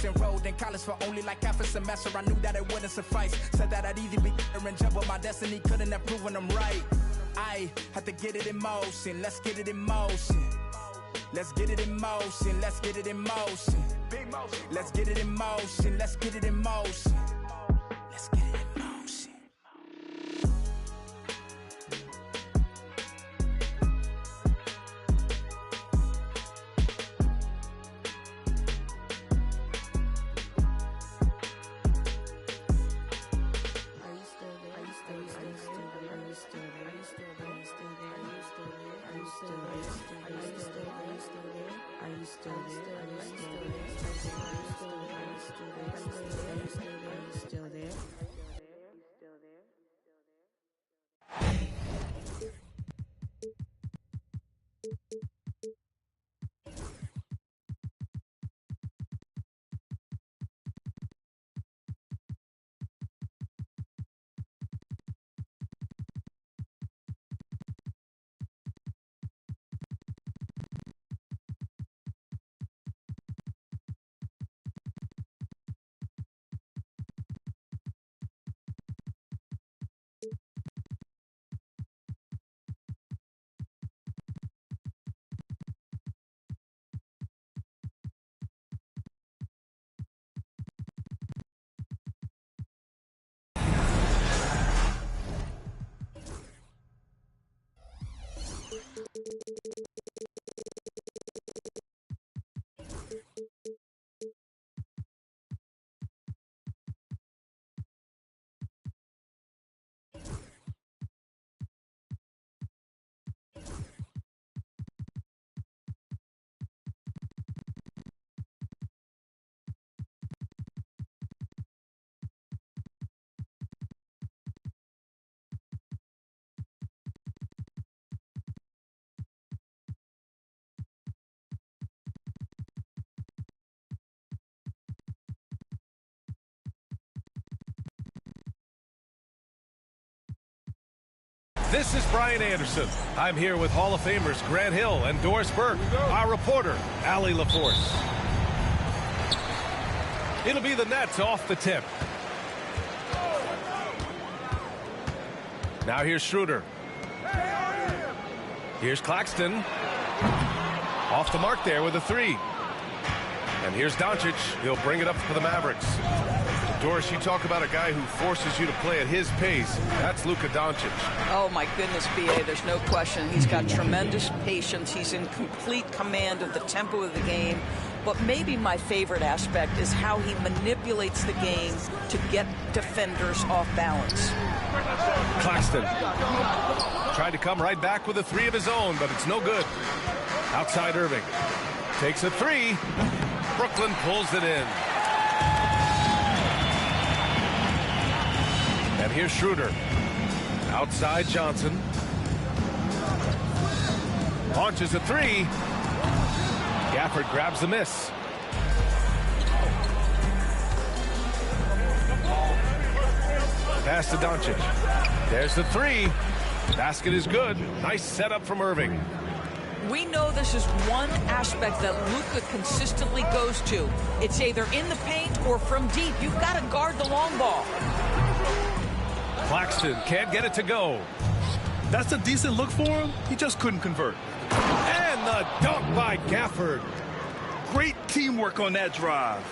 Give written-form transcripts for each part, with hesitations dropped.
enrolled in college for only like half a semester. I knew that it wouldn't suffice. Said that I'd either be there and jump, but my destiny couldn't have proven them right. I had to get it in motion. Let's get it in motion. Let's get it in motion. Let's get it in motion. Let's get it in motion. Let's get it in motion. Let's get it in motion. This is Brian Anderson. I'm here with Hall of Famers Grant Hill and Doris Burke, our reporter, Allie LaForce. It'll be the Nets off the tip. Now here's Schroeder. Here's Claxton. Off the mark there with a three. And here's Doncic. He'll bring it up for the Mavericks. Doris, you talk about a guy who forces you to play at his pace. That's Luka Doncic. Oh, my goodness, B.A., there's no question. He's got tremendous patience. He's in complete command of the tempo of the game. But maybe my favorite aspect is how he manipulates the game to get defenders off balance. Claxton tried to come right back with a three of his own, but it's no good. Outside Irving. Takes a three. Brooklyn pulls it in. And here's Schroeder. Outside Johnson. Launches a three. Gafford grabs the miss. Pass to Doncic. There's the three. Basket is good. Nice setup from Irving. We know this is one aspect that Luka consistently goes to. It's either in the paint or from deep. You've got to guard the long ball. Claxton can't get it to go. That's a decent look for him. He just couldn't convert. And the dunk by Gafford. Great teamwork on that drive.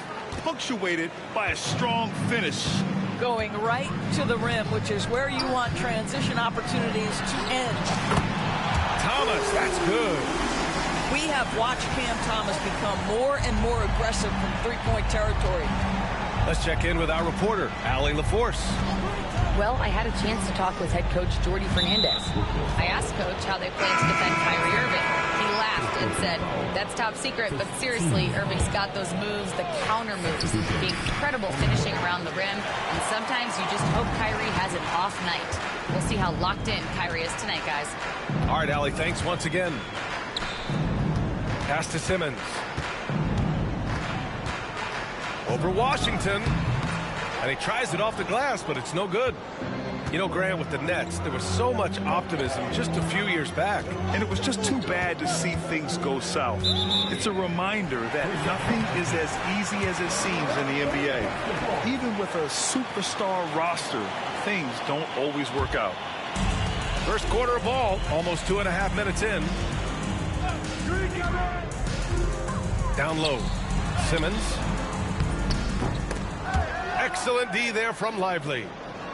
Punctuated by a strong finish. Going right to the rim, which is where you want transition opportunities to end. Thomas, that's good. We have watched Cam Thomas become more and more aggressive from three-point territory. Let's check in with our reporter, Allie LaForce. Well, I had a chance to talk with head coach Jordi Fernandez. I asked Coach how they plan to defend Kyrie Irving. He laughed and said, that's top secret, but seriously, Irving's got those moves, the counter moves, the incredible finishing around the rim, and sometimes you just hope Kyrie has an off night. We'll see how locked in Kyrie is tonight, guys. All right, Allie, thanks once again. Pass to Simmons. Over Washington. And he tries it off the glass, but it's no good. You know, Graham, with the Nets, there was so much optimism just a few years back. And it was just too bad to see things go south. It's a reminder that nothing is as easy as it seems in the NBA. Even with a superstar roster, things don't always work out. First quarter of ball, almost 2.5 minutes in. Down low, Simmons. Excellent D there from Lively.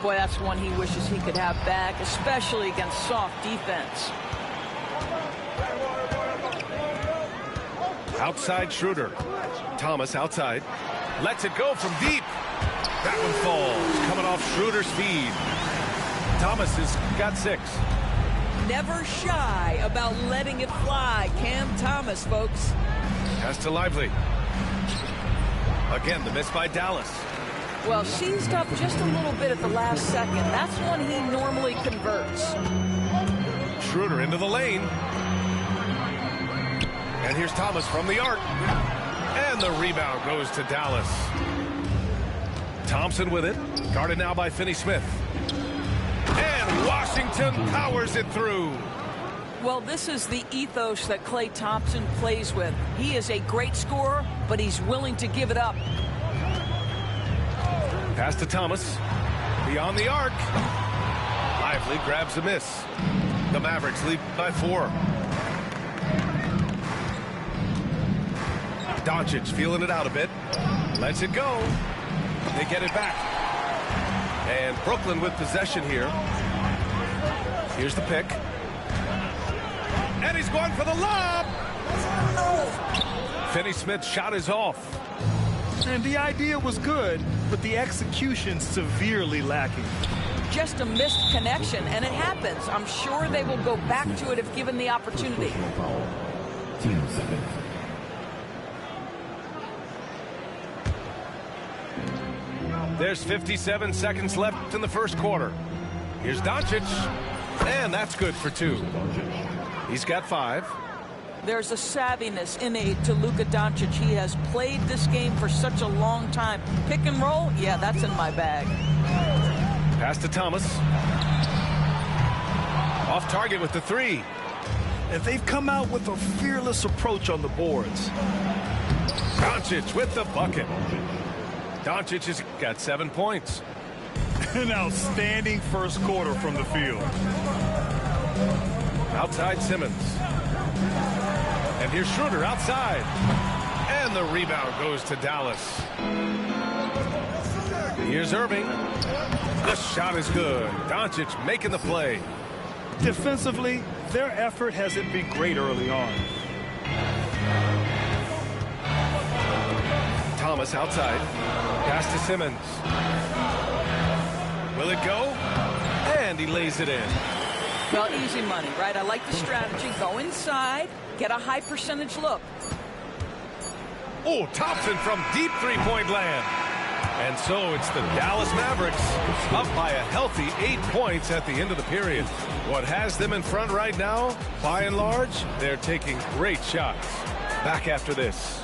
Boy, that's one he wishes he could have back, especially against soft defense. Outside Schroeder. Thomas outside. Lets it go from deep. That one falls. Coming off Schroeder's feed. Thomas has got 6. Never shy about letting it fly. Cam Thomas, folks. Pass to Lively. Again, the miss by Dallas. Well, seized up just a little bit at the last second. That's when he normally converts. Schroeder into the lane. And here's Thomas from the arc. And the rebound goes to Dallas. Thompson with it. Guarded now by Finney-Smith. And Washington powers it through. Well, this is the ethos that Klay Thompson plays with. He is a great scorer, but he's willing to give it up. Pass to Thomas. Beyond the arc. Lively grabs a miss. The Mavericks lead by 4. Doncic feeling it out a bit. Lets it go. They get it back. And Brooklyn with possession here. Here's the pick. And he's going for the lob. Finney-Smith's shot is off. And the idea was good, but the execution severely lacking. Just a missed connection, and it happens. I'm sure they will go back to it if given the opportunity. There's 57 seconds left in the first quarter. Here's Doncic, and that's good for 2. He's got 5. There's a savviness innate to Luka Doncic. He has played this game for such a long time. Pick and roll, yeah, that's in my bag. Pass to Thomas. Off target with the 3. And they've come out with a fearless approach on the boards. Doncic with the bucket. Doncic has got 7 points. An outstanding first quarter from the field. Outside Simmons. And here's Schroeder outside. And the rebound goes to Dallas. Here's Irving. The shot is good. Doncic making the play. Defensively, their effort hasn't been great early on. Thomas outside. Pass to Simmons. Will it go? And he lays it in. Well, easy money, right? I like the strategy. Go inside, get a high percentage look. Oh, Thompson from deep three-point land. And so it's the Dallas Mavericks up by a healthy 8 points at the end of the period. What has them in front right now, by and large, they're taking great shots. Back after this.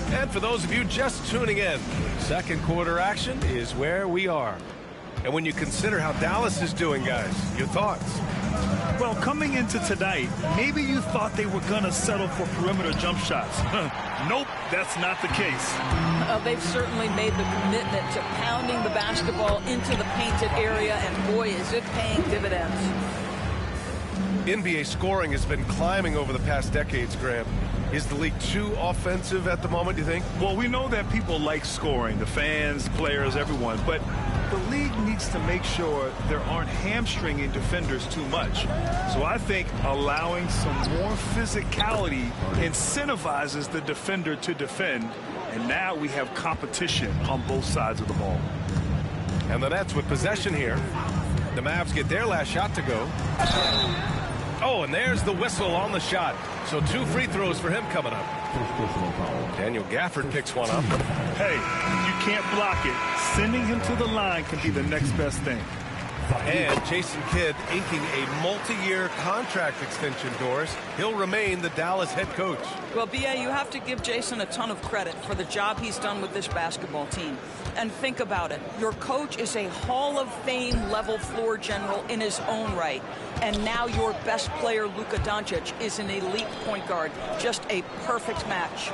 And for those of you just tuning in, second quarter action is where we are. And when you consider how Dallas is doing, guys, your thoughts? Well, coming into tonight, maybe you thought they were going to settle for perimeter jump shots. Nope, that's not the case. They've certainly made the commitment to pounding the basketball into the painted area, and boy, is it paying dividends. NBA scoring has been climbing over the past decades, Graham. Is the league too offensive at the moment, do you think? Well, we know that people like scoring, the fans, players, everyone, but the league needs to make sure there aren't hamstringing defenders too much. So I think allowing some more physicality incentivizes the defender to defend, and now we have competition on both sides of the ball. And the Nets with possession here. The Mavs get their last shot to go. Oh, and there's the whistle on the shot. So 2 free throws for him coming up. Daniel Gafford picks one up. Hey, you can't block it. Sending him to the line can be the next best thing. And Jason Kidd inking a multi-year contract extension, Doris. He'll remain the Dallas head coach. Well, B.A., you have to give Jason a ton of credit for the job he's done with this basketball team. And think about it. Your coach is a Hall of Fame level floor general in his own right. And now your best player, Luka Doncic, is an elite point guard. Just a perfect match.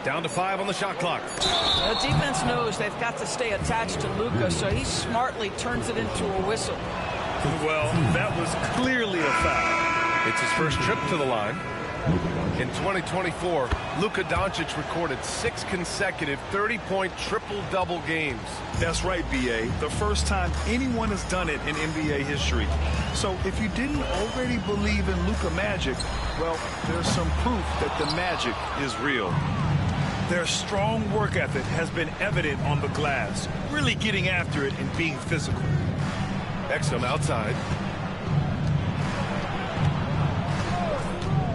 Down to 5 on the shot clock. The defense knows they've got to stay attached to Luka, so he smartly turns it into a whistle. Well, that was clearly a foul. It's his first trip to the line. In 2024, Luka Doncic recorded 6 consecutive 30-point triple-double games. That's right, B.A. The first time anyone has done it in NBA history. So if you didn't already believe in Luka magic, well, there's some proof that the magic is real. Their strong work ethic has been evident on the glass, really getting after it and being physical. Exum outside.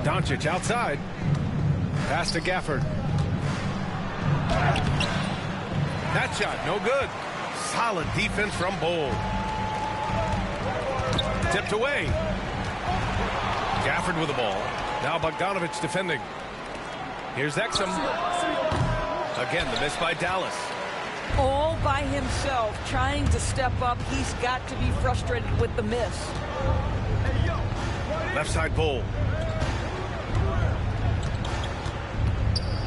Doncic outside. Pass to Gafford. That shot, no good. Solid defense from Bol. Tipped away. Gafford with the ball. Now Bogdanovic defending. Here's Exum. Again, the miss by Dallas. All by himself, trying to step up. He's got to be frustrated with the miss. Left side Bol.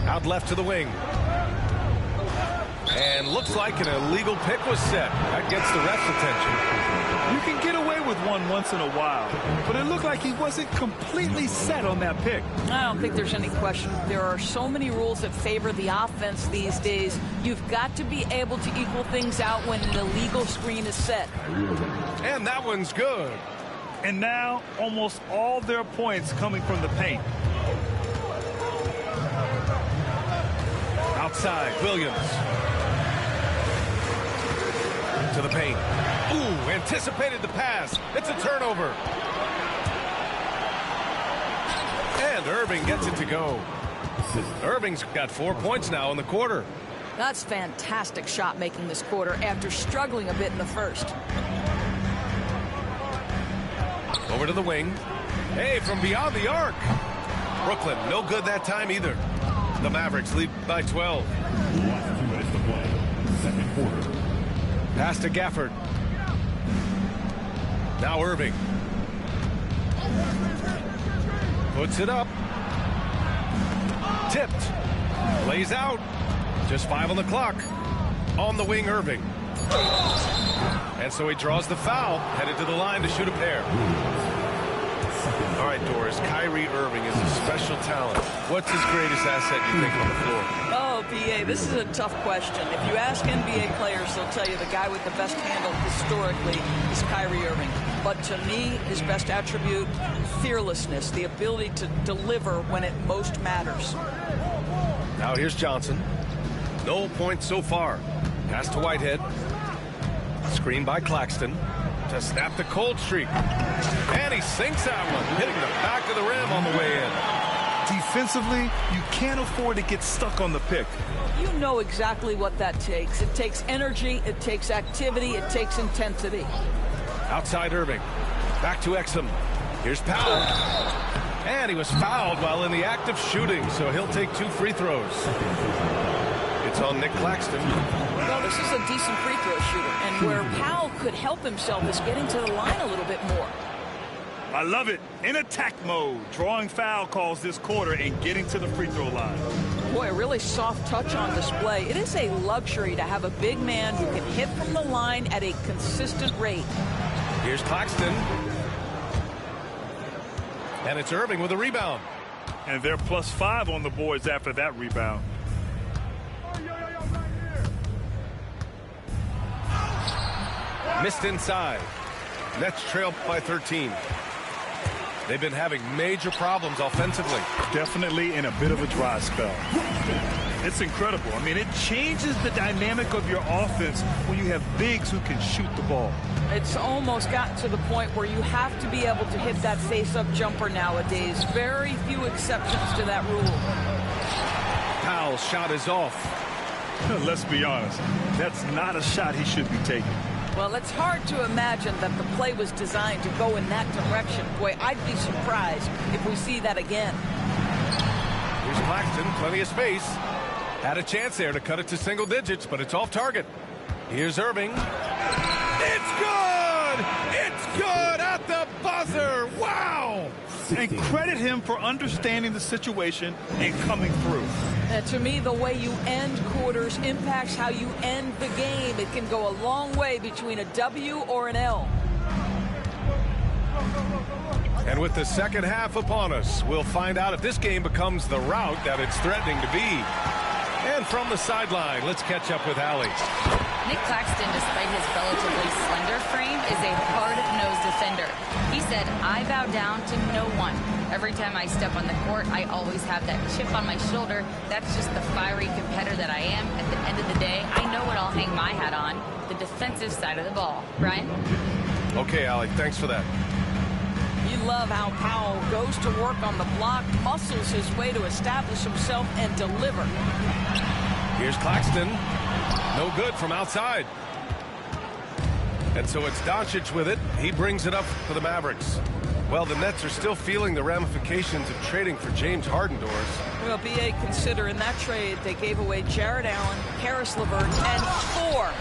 Out left to the wing. And looks like an illegal pick was set. That gets the ref's attention. You can get away with one once in a while, but it looked like he wasn't completely set on that pick. I don't think there's any question. There are so many rules that favor the offense these days. You've got to be able to equal things out when an illegal screen is set. And that one's good. And now, almost all their points coming from the paint. Outside, Williams. To the paint. Ooh, anticipated the pass. It's a turnover. And Irving gets it to go. Irving's got 4 points now in the quarter. That's fantastic shot making this quarter after struggling a bit in the first. Over to the wing. Hey, from beyond the arc. Brooklyn, no good that time either. The Mavericks lead by 12. Second quarter. Pass to Gafford. Now Irving. Puts it up. Tipped. Lays out. Just 5 on the clock. On the wing, Irving. And so he draws the foul. Headed to the line to shoot a pair. All right, Doris, Kyrie Irving is a special talent. What's his greatest asset, you think, on the floor? Oh, B.A., this is a tough question. If you ask NBA players, they'll tell you the guy with the best handle historically is Kyrie Irving. But to me, his best attribute, fearlessness, the ability to deliver when it most matters. Now here's Johnson. No points so far. Pass to Whitehead. Screen by Claxton. To snap the cold streak. And he sinks that one, hitting the back of the rim on the way in. Defensively, you can't afford to get stuck on the pick. You know exactly what that takes. It takes energy, it takes activity, it takes intensity. Outside Irving. Back to Exum. Here's Powell. And he was fouled while in the act of shooting, so he'll take 2 free throws. It's on Nick Claxton. Well, this is a decent free throw shooter, and where Powell could help himself is getting to the line a little bit more. I love it. In attack mode, drawing foul calls this quarter and getting to the free throw line. Boy, a really soft touch on display. It is a luxury to have a big man who can hit from the line at a consistent rate. Here's Claxton. And it's Irving with a rebound. And they're +5 on the boards after that rebound. Missed inside. Nets trail by 13. They've been having major problems offensively. Definitely in a bit of a dry spell. It's incredible. I mean, it changes the dynamic of your offense when you have bigs who can shoot the ball. It's almost gotten to the point where you have to be able to hit that face-up jumper nowadays. Very few exceptions to that rule. Powell's shot is off. Let's be honest. That's not a shot he should be taking. Well, it's hard to imagine that the play was designed to go in that direction. Boy, I'd be surprised if we see that again. Here's Claxton, plenty of space. Had a chance there to cut it to single digits, but it's off target. Here's Irving. It's good! It's good at the buzzer! Wow! And credit him for understanding the situation and coming through. To me, the way you end quarters impacts how you end the game. It can go a long way between a W or an L. And with the second half upon us, we'll find out if this game becomes the rout that it's threatening to be. And from the sideline, let's catch up with Allie. Nick Claxton, despite his relatively slender frame, is a hard-nosed defender. He said, "I bow down to no one. Every time I step on the court, I always have that chip on my shoulder. That's just the fiery competitor that I am. At the end of the day, I know what I'll hang my hat on, the defensive side of the ball." Brian? Okay, Allie, thanks for that. You love how Powell goes to work on the block, muscles his way to establish himself and deliver. Here's Claxton. No good from outside. And so it's Doncic with it. He brings it up for the Mavericks. Well, the Nets are still feeling the ramifications of trading for James Harden, Doris. Well, B.A., consider in that trade they gave away Jared Allen, Karis LeVert, and 4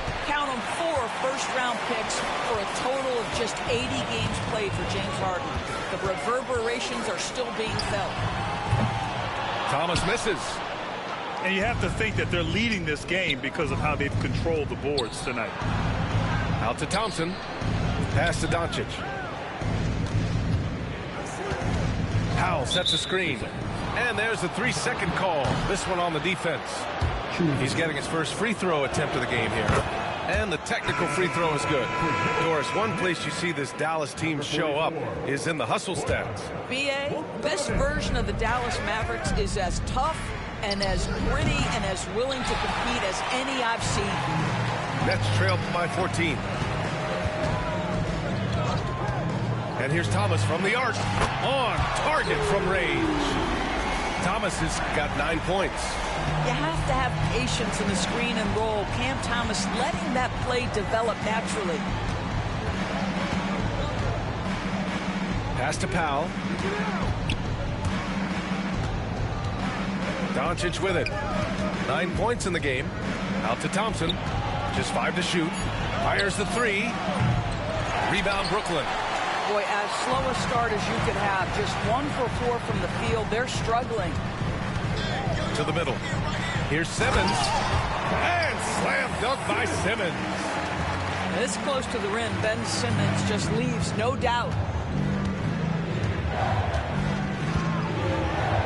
first-round picks for a total of just 80 games played for James Harden. The reverberations are still being felt. Thomas misses. And you have to think that they're leading this game because of how they've controlled the boards tonight. Out to Thompson. Pass to Doncic. Powell sets a screen. And there's the 3-second call. This one on the defense. He's getting his first free throw attempt of the game here. And the technical free throw is good. Doris, one place you see this Dallas team show up is in the hustle stats. B.A., this version of the Dallas Mavericks is as tough and as gritty and as willing to compete as any I've seen. Nets trail by 14. And here's Thomas from the arc. On target from range. Thomas has got 9 points. You have to have patience in the screen and roll. Cam Thomas letting that play develop naturally. Pass to Powell. Doncic with it. 9 points in the game. Out to Thompson. Just 5 to shoot. Fires the 3. Rebound Brooklyn. Boy, as slow a start as you could have. Just 1 for 4 from the field. They're struggling. To the middle. Here's Simmons. And slam dunk by Simmons. This close to the rim, Ben Simmons just leaves no doubt.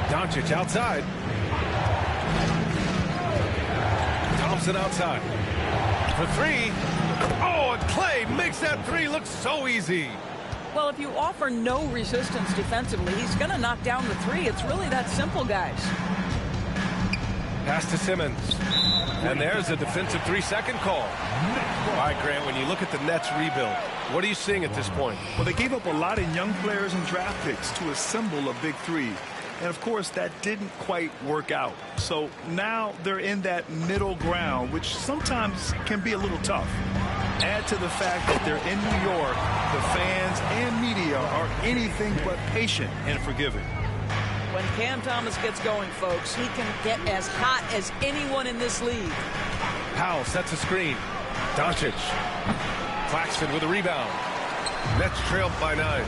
Doncic outside. Thompson outside. For 3. Oh, and Clay makes that 3 look so easy. Well, if you offer no resistance defensively, he's going to knock down the 3. It's really that simple, guys. Pass to Simmons. And there's a defensive 3-second call. All right, Grant, when you look at the Nets rebuild, what are you seeing at this point? Well, they gave up a lot of young players and draft picks to assemble a big 3. And, of course, that didn't quite work out. So now they're in that middle ground, which sometimes can be a little tough. Add to the fact that they're in New York, the fans and media are anything but patient and forgiving. When Cam Thomas gets going, folks, he can get as hot as anyone in this league. Powell sets a screen. Doncic. Claxton with a rebound. Nets trailed by 9.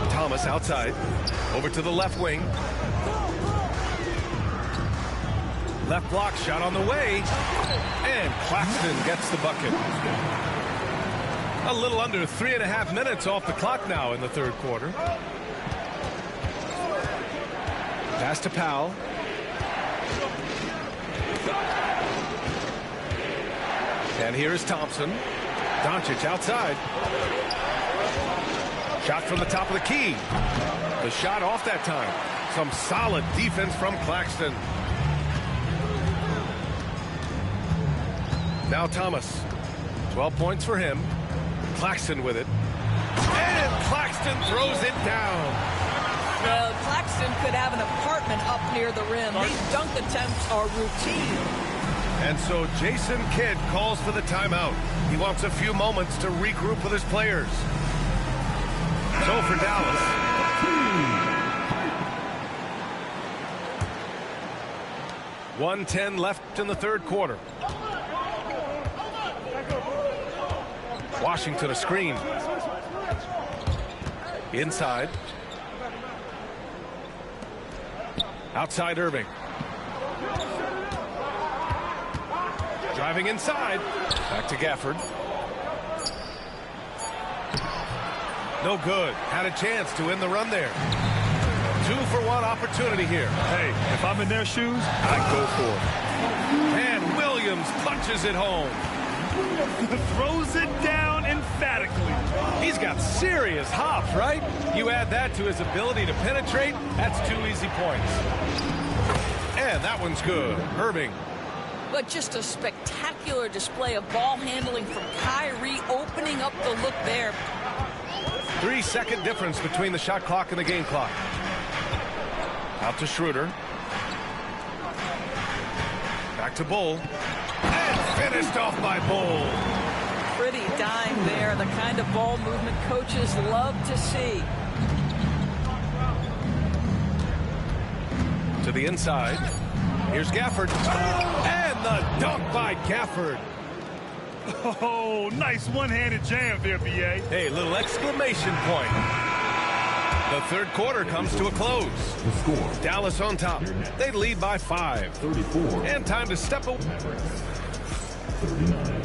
Thomas outside. Over to the left wing. Left block shot on the way. And Claxton gets the bucket. A little under 3.5 minutes off the clock now in the third quarter. Pass to Powell. And here is Thompson. Doncic outside. Shot from the top of the key. The shot off that time. Some solid defense from Claxton. Now Thomas. 12 points for him. Claxton with it. And Claxton throws it down. Well, Claxton could have an apartment up near the rim. These dunk attempts are routine. And so Jason Kidd calls for the timeout. He wants a few moments to regroup with his players. So for Dallas, 1:10 left in the third quarter. Washington a screen. Inside. Outside Irving. Driving inside. Back to Gafford. No good. Had a chance to win the run there. 2-for-1 opportunity here. Hey, if I'm in their shoes, I'd go for it. And Williams punches it home. Throws it down emphatically. He's got serious hops, right? You add that to his ability to penetrate, that's 2 easy points. And that one's good. Irving. But just a spectacular display of ball handling from Kyrie, opening up the look there. 3-second difference between the shot clock and the game clock. Out to Schroeder. Back to Bull. And finished off by Bull. Pretty dime there, the kind of ball movement coaches love to see. To the inside. Here's Gafford. And the dunk by Gafford. Oh, nice one-handed jam there, B.A. Hey, little exclamation point. The third quarter comes to a close. The score. Dallas on top. They lead by 5. 34. And time to step away. 39.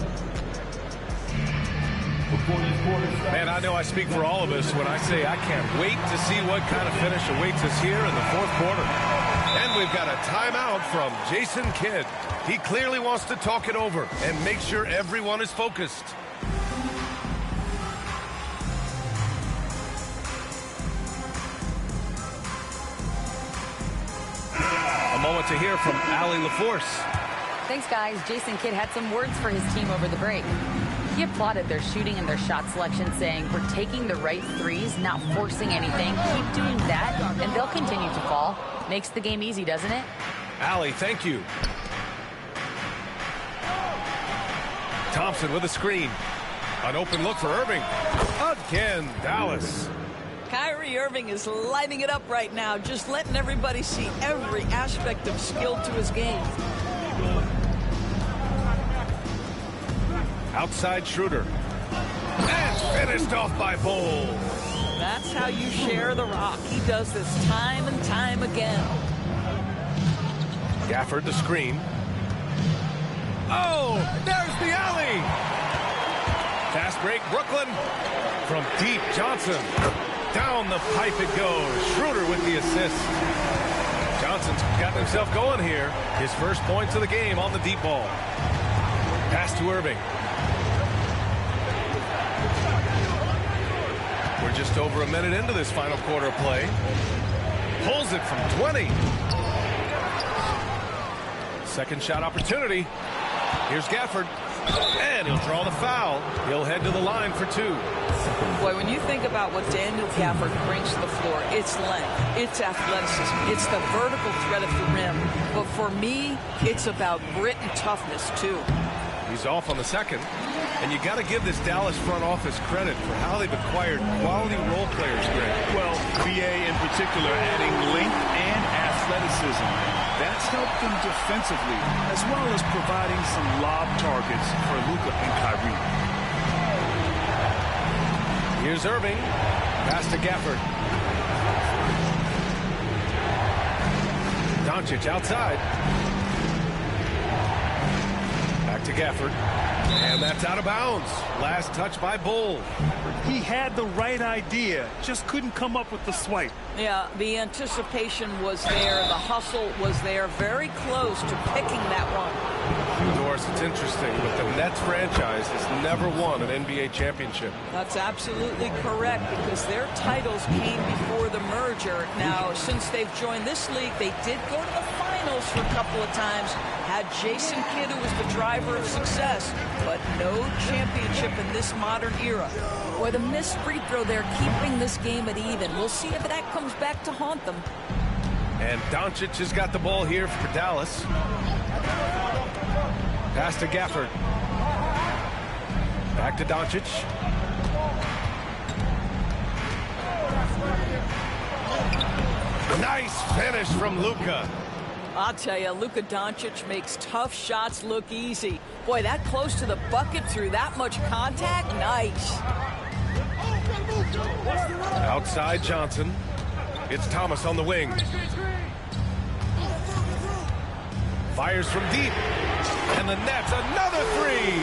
Man, I know I speak for all of us when I say I can't wait to see what kind of finish awaits us here in the fourth quarter. And we've got a timeout from Jason Kidd. He clearly wants to talk it over and make sure everyone is focused. A moment to hear from Allie LaForce. Thanks, guys. Jason Kidd had some words for his team over the break. He applauded their shooting and their shot selection, saying, "We're taking the right threes, not forcing anything. Keep doing that, and they'll continue to fall." Makes the game easy, doesn't it? Allie, thank you. Thompson with a screen. An open look for Irving. Again, Dallas. Kyrie Irving is lighting it up right now, just letting everybody see every aspect of skill to his game. Outside Schroeder. And finished off by Bull. That's how you share the rock. He does this time and time again. Gafford the screen. Oh, there's the alley. Fast break, Brooklyn. From deep, Johnson. Down the pipe it goes. Schroeder with the assist. Johnson's got himself going here. His first points of the game on the deep ball. Pass to Irving. We're just over a minute into this final quarter of play. Pulls it from 20. Second shot opportunity. Here's Gafford. And he'll draw the foul. He'll head to the line for 2. Boy, when you think about what Daniel Gafford brings to the floor, it's length, it's athleticism, it's the vertical threat of the rim. But for me, it's about grit and toughness, too. He's off on the second. And you got to give this Dallas front office credit for how they've acquired quality role players, Greg. Well, B.A. in particular adding length and athleticism. That's helped them defensively, as well as providing some lob targets for Luka and Kyrie. Here's Irving. Pass to Gafford. Doncic outside. Back to Gafford. And that's out of bounds. Last touch by Bull. He had the right idea, just couldn't come up with the swipe. Yeah, the anticipation was there. The hustle was there. Very close to picking that one. Doris, it's interesting, but the Nets franchise has never won an NBA championship. That's absolutely correct, because their titles came before the merger. Now, since they've joined this league, they did go to the finals for a couple of times. Had Jason Kidd, who was the driver of success, but no championship in this modern era. Boy, the missed free throw there, keeping this game at even. We'll see if that comes back to haunt them. And Doncic has got the ball here for Dallas. Pass to Gafford. Back to Doncic. Nice finish from Luka. I'll tell you, Luka Doncic makes tough shots look easy. Boy, that close to the bucket through that much contact, nice. Outside Johnson. It's Thomas on the wing. Fires from deep. And the net's another three.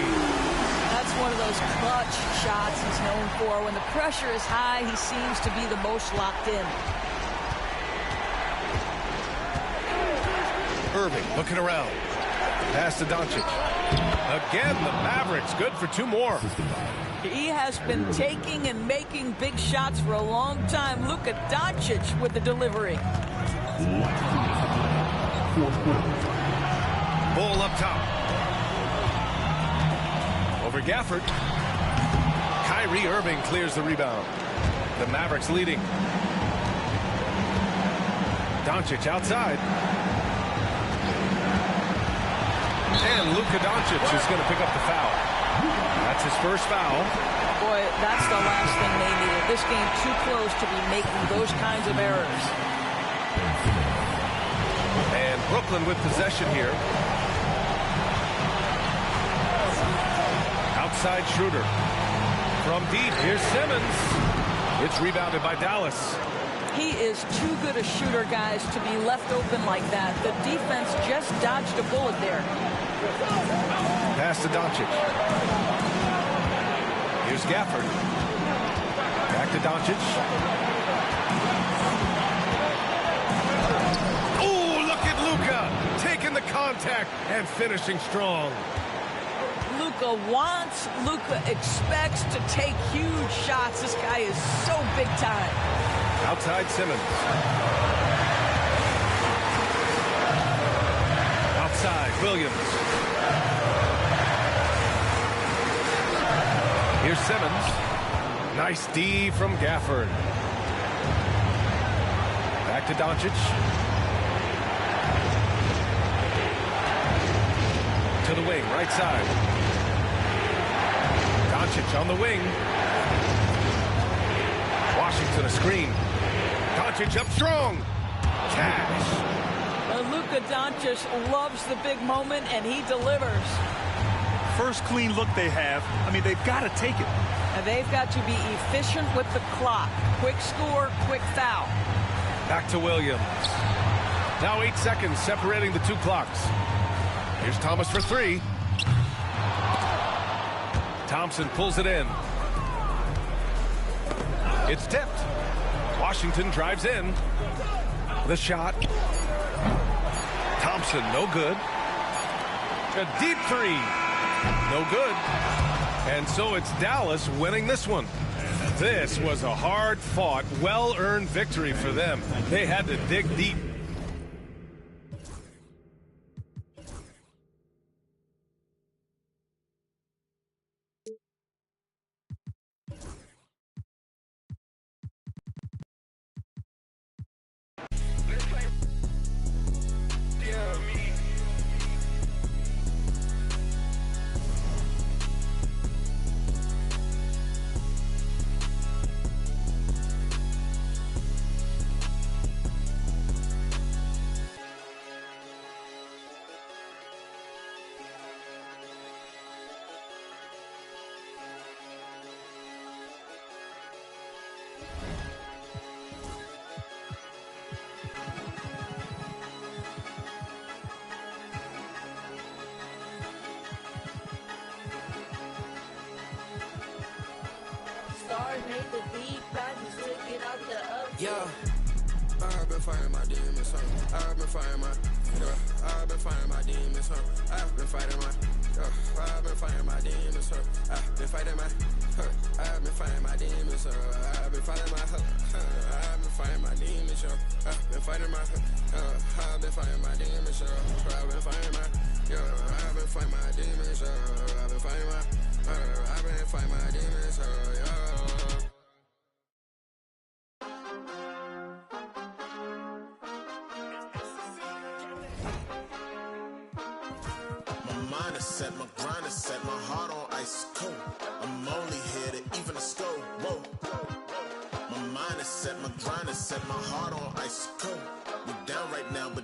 That's one of those clutch shots he's known for. When the pressure is high, he seems to be the most locked in. Irving looking around. Pass to Doncic. Again, the Mavericks good for two more. He has been taking and making big shots for a long time. Luka Doncic with the delivery. Bull up top. Over Gafford. Kyrie Irving clears the rebound. The Mavericks leading. Doncic outside. And Luka Doncic is going to pick up the foul. That's his first foul. Boy, that's the last thing they needed. This game too close to be making those kinds of errors. And Brooklyn with possession here. Outside Schroeder. From deep, here's Simmons. It's rebounded by Dallas. He is too good a shooter, guys, to be left open like that. The defense just dodged a bullet there. Pass to Doncic. Here's Gafford. Back to Doncic. Oh, look at Luka taking the contact and finishing strong. Luka wants, Luka expects to take huge shots. This guy is so big time. Outside Simmons. Outside Williams. Here's Simmons. Nice D from Gafford. Back to Doncic. To the wing, right side. Doncic on the wing. Washington a screen. Doncic up strong. Cash. Luka Doncic loves the big moment, and he delivers. First clean look they have. I mean, they've got to take it. And they've got to be efficient with the clock. Quick score, quick foul. Back to Williams. Now 8 seconds separating the two clocks. Here's Thomas for three. Thompson pulls it in. It's tipped. Washington drives in. The shot. Thompson, no good. A deep three. No good. And so it's Dallas winning this one. This was a hard-fought, well-earned victory for them. They had to dig deep. Yeah, I've been fighting my demons, huh? I've been fighting my, I've been fighting my demons, huh? I've been fighting my, I've been fighting my demons, huh? I've been fighting my, I've been fighting my demons, huh? I've been fighting my, I've been fighting my demons, huh? I've been fighting my, I've been fighting my demons, huh? I've been fighting my, I've been fighting my demons, huh? I've been fighting my, I've been fighting my demons, huh? is set, my grind is set, my heart on ice cold. I'm only here to even the score. Whoa. My mind is set, my grind is set, my heart on ice cold. We down right now, but